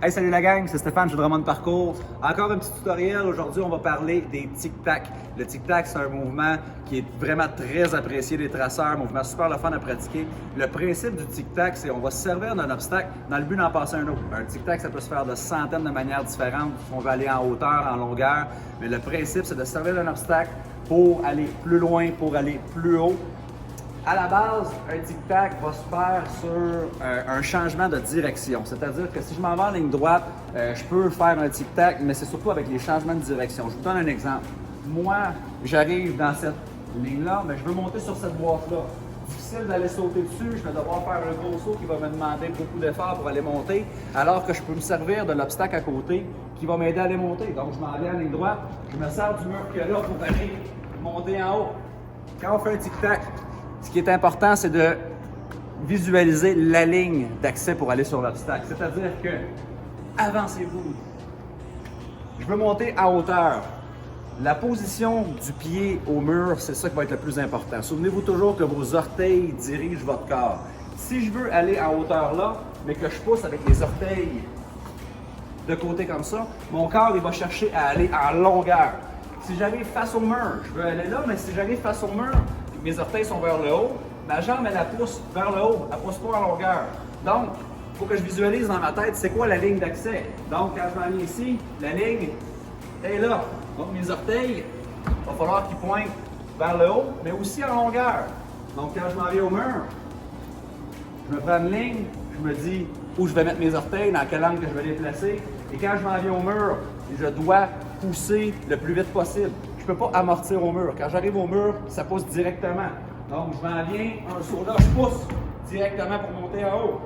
Hey, salut la gang, c'est Stéphane, je suis de Drummond Parcours. Encore un petit tutoriel. Aujourd'hui, on va parler des tic-tac. Le tic-tac, c'est un mouvement qui est vraiment très apprécié des traceurs, un mouvement super le fun à pratiquer. Le principe du tic-tac, c'est qu'on va se servir d'un obstacle dans le but d'en passer un autre. Un tic-tac, ça peut se faire de centaines de manières différentes. On veut aller en hauteur, en longueur, mais le principe, c'est de se servir d'un obstacle pour aller plus loin, pour aller plus haut. À la base, un tic-tac va se faire sur un changement de direction. C'est-à-dire que si je m'en vais en ligne droite, je peux faire un tic-tac, mais c'est surtout avec les changements de direction. Je vous donne un exemple. Moi, j'arrive dans cette ligne-là, mais je veux monter sur cette boîte-là. Difficile d'aller sauter dessus, je vais devoir faire un gros saut qui va me demander beaucoup d'efforts pour aller monter, alors que je peux me servir de l'obstacle à côté qui va m'aider à aller monter. Donc, je m'en vais en ligne droite, je me sers du mur qu'il y a là pour aller monter en haut. Quand on fait un tic-tac, ce qui est important, c'est de visualiser la ligne d'accès pour aller sur l'obstacle. C'est-à-dire que, avancez-vous. Je veux monter à hauteur. La position du pied au mur, c'est ça qui va être le plus important. Souvenez-vous toujours que vos orteils dirigent votre corps. Si je veux aller en hauteur là, mais que je pousse avec les orteils de côté comme ça, mon corps il va chercher à aller en longueur. Si j'arrive face au mur, je veux aller là, mais si j'arrive face au mur, mes orteils sont vers le haut, ma jambe, elle pousse vers le haut, elle pousse pas en longueur. Donc, il faut que je visualise dans ma tête, c'est quoi la ligne d'accès. Donc, quand je m'en viens ici, la ligne est là. Donc, mes orteils, il va falloir qu'ils pointent vers le haut, mais aussi en longueur. Donc, quand je m'en viens au mur, je me prends une ligne, je me dis où je vais mettre mes orteils, dans quel angle que je vais les placer. Et quand je m'en viens au mur, je dois pousser le plus vite possible. Je ne peux pas amortir au mur. Quand j'arrive au mur, ça pousse directement. Donc, je m'en viens, un saut là, je pousse directement pour monter en haut.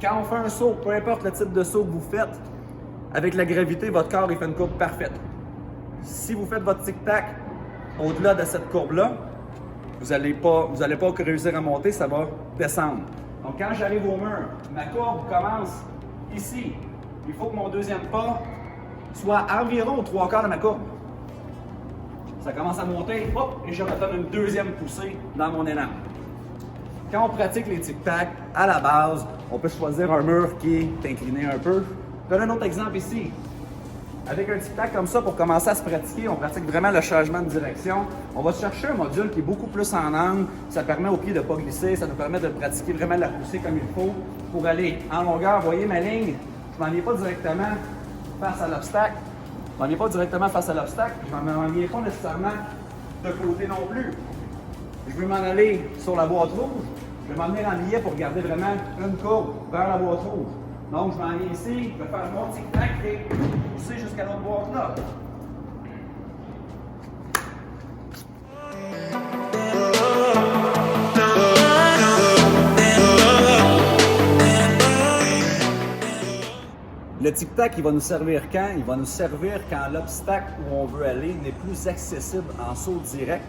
Quand on fait un saut, peu importe le type de saut que vous faites, avec la gravité, votre corps il fait une courbe parfaite. Si vous faites votre tic-tac au-delà de cette courbe-là, vous n'allez pas réussir à monter, ça va descendre. Donc, quand j'arrive au mur, ma courbe commence ici. Il faut que mon deuxième pas soit environ aux 3/4 de ma courbe. Ça commence à monter, hop, et je redonne une deuxième poussée dans mon élan. Quand on pratique les tic-tac, à la base, on peut choisir un mur qui est incliné un peu. Je donne un autre exemple ici. Avec un tic-tac comme ça, pour commencer à se pratiquer, on pratique vraiment le changement de direction. On va chercher un module qui est beaucoup plus en angle. Ça permet aux pieds de ne pas glisser. Ça nous permet de pratiquer vraiment la poussée comme il faut pour aller en longueur. Vous voyez ma ligne? Je ne m'en viens pas directement face à l'obstacle. Je ne m'en viens pas directement face à l'obstacle. Je ne m'en viens pas nécessairement de côté non plus. Je veux m'en aller sur la boîte rouge. Je vais m'en venir en billet pour garder vraiment une courbe vers la boîte rouge. Donc, je m'en viens ici, je vais faire mon tic-tac et pousser jusqu'à l'autre boîte là. Le tic-tac, il va nous servir quand? Il va nous servir quand l'obstacle où on veut aller n'est plus accessible en saut direct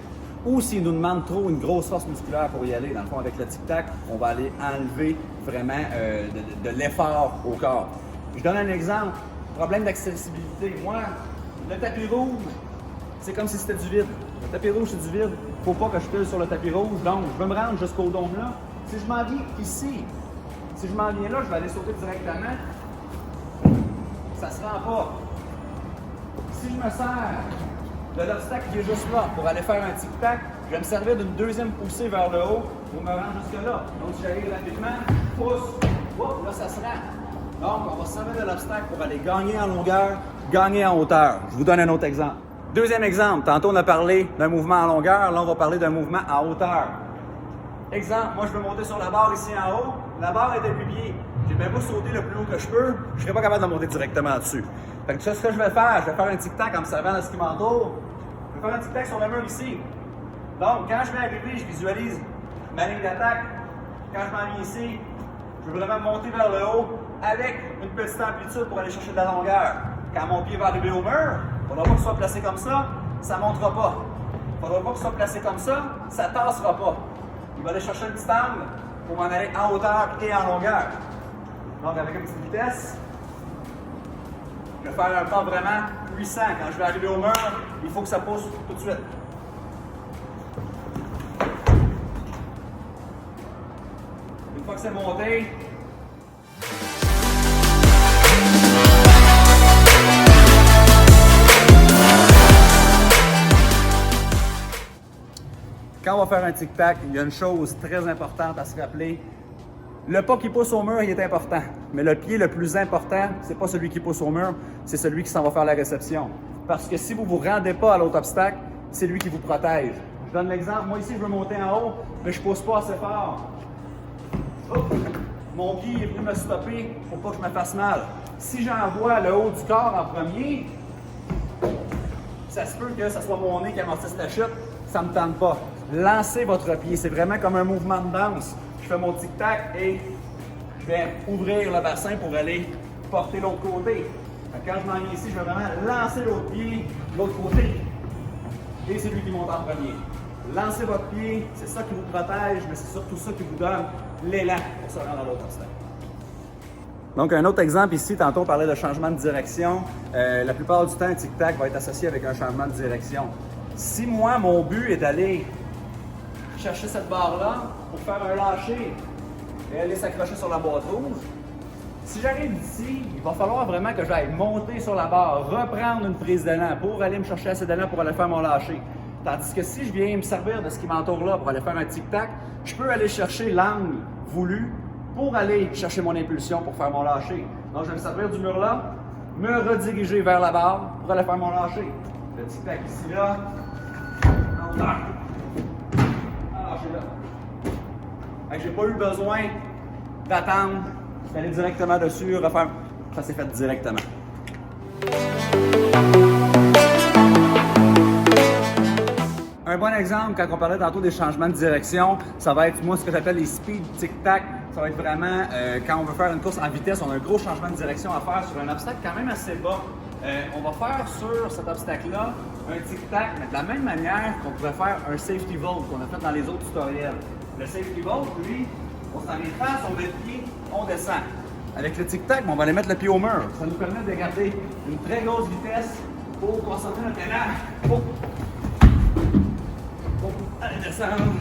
ou s'il nous demande trop une grosse force musculaire pour y aller. Dans le fond, avec le tic-tac, on va aller enlever vraiment de l'effort au corps. Je donne un exemple. Problème d'accessibilité. Moi, le tapis rouge, c'est comme si c'était du vide. Le tapis rouge, c'est du vide. Il ne faut pas que je pile sur le tapis rouge. Donc, je veux me rendre jusqu'au dôme là. Si je m'en viens ici, si je m'en viens là, je vais aller sauter directement. Ça ne se rend pas. Si je me sers de l'obstacle qui est juste là pour aller faire un tic-tac, je vais me servir d'une deuxième poussée vers le haut pour me rendre jusque-là. Donc, si j'arrive rapidement, je pousse, là, ça se rend. Donc, on va se servir de l'obstacle pour aller gagner en longueur, gagner en hauteur. Je vous donne un autre exemple. Deuxième exemple, tantôt on a parlé d'un mouvement en longueur, là on va parler d'un mouvement en hauteur. Exemple, moi je veux monter sur la barre ici en haut, la barre est à 8 pieds. J'ai bien beau sauter le plus haut que je peux, je ne serai pas capable de monter directement dessus. Fait que ça, ce que je vais faire, je vais faire un tic-tac en me servant de ce qui m'entoure. Je vais faire un tic-tac sur le mur ici. Donc, quand je vais arriver, je visualise ma ligne d'attaque. Quand je m'en viens ici, je veux vraiment monter vers le haut avec une petite amplitude pour aller chercher de la longueur. Quand mon pied va arriver au mur, il ne faudra pas qu'il soit placé comme ça ne montera pas. Il ne faudra pas qu'il soit placé comme ça ne tassera pas. Il va aller chercher une petite angle pour m'en aller en hauteur et en longueur. Donc, avec une petite vitesse, je vais faire un pas vraiment puissant. Quand je vais arriver au mur, il faut que ça pousse tout de suite. Une fois que c'est monté, quand on va faire un tic-tac, il y a une chose très importante à se rappeler. Le pas qui pousse au mur, il est important. Mais le pied le plus important, c'est pas celui qui pousse au mur, c'est celui qui s'en va faire la réception. Parce que si vous ne vous rendez pas à l'autre obstacle, c'est lui qui vous protège. Je donne l'exemple. Moi ici, je veux monter en haut, mais je ne pousse pas assez fort. Oh! Mon pied est venu me stopper pour pas que je me fasse mal. Si j'envoie le haut du corps en premier, ça se peut que ce soit mon nez qui amortisse la chute. Ça ne me tente pas. Lancez votre pied. C'est vraiment comme un mouvement de danse. Je fais mon tic-tac et je vais ouvrir le bassin pour aller porter l'autre côté. Quand je m'en viens ici, je vais vraiment lancer l'autre pied de l'autre côté. Et c'est lui qui monte en premier. Lancez votre pied, c'est ça qui vous protège, mais c'est surtout ça qui vous donne l'élan pour se rendre à l'autre obstacle. Donc, un autre exemple ici, tantôt on parlait de changement de direction. La plupart du temps, un tic-tac va être associé avec un changement de direction. Si moi, mon but est d'aller chercher cette barre-là pour faire un lâcher et aller s'accrocher sur la boîte rouge, si j'arrive d'ici, il va falloir vraiment que j'aille monter sur la barre, reprendre une prise d'élan pour aller me chercher assez d'élan pour aller faire mon lâcher. Tandis que si je viens me servir de ce qui m'entoure là pour aller faire un tic-tac, je peux aller chercher l'angle voulu pour aller chercher mon impulsion pour faire mon lâcher. Donc, je vais me servir du mur là, me rediriger vers la barre pour aller faire mon lâcher. Le tic-tac ici là, en hauteur. Lâcher là. J'ai pas eu besoin d'attendre, d'aller directement dessus, refaire. Ça s'est fait directement. Un bon exemple, quand on parlait tantôt des changements de direction, ça va être, moi, ce que j'appelle les speed tic-tac. Ça va être vraiment, quand on veut faire une course en vitesse, on a un gros changement de direction à faire sur un obstacle quand même assez bas. On va faire sur cet obstacle-là un tic-tac, mais de la même manière qu'on pourrait faire un safety vault qu'on a fait dans les autres tutoriels. Le safety vault, lui, on s'en vient face, on met le pied, on descend. Avec le tic-tac, on va aller mettre le pied au mur. Ça nous permet de garder une très grosse vitesse pour concentrer notre élan. Allez, descendre.